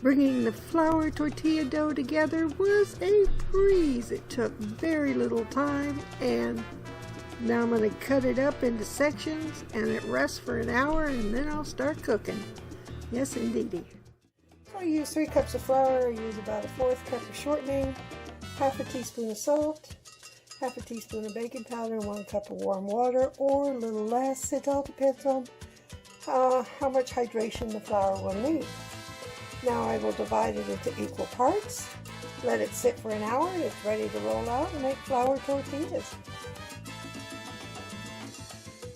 Bringing the flour tortilla dough together was a breeze. It took very little time, and now I'm going to cut it up into sections and it rests for an hour, and then I'll start cooking. Yes, indeedy. So I use 3 cups of flour. I use about a 1/4 cup of shortening, half a teaspoon of salt, half a teaspoon of baking powder, 1 cup of warm water, or a little less. It all depends on how much hydration the flour will need. Now I will divide it into equal parts, let it sit for an hour, and it's ready to roll out and make flour tortillas.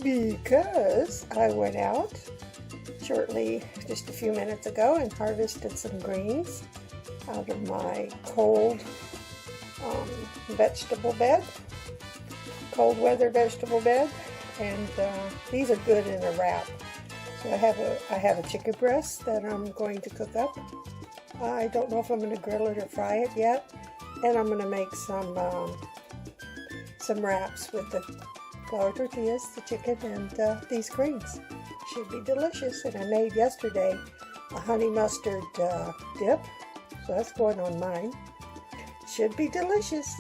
Because I went out shortly, just a few minutes ago, and harvested some greens out of my cold vegetable bed, cold weather vegetable bed, and these are good in a wrap. So I have a chicken breast that I'm going to cook up. I don't know if I'm going to grill it or fry it yet. And I'm going to make some wraps with the flour tortillas, the chicken, and these greens. Should be delicious. And I made yesterday a honey mustard dip. So that's going on mine. Should be delicious.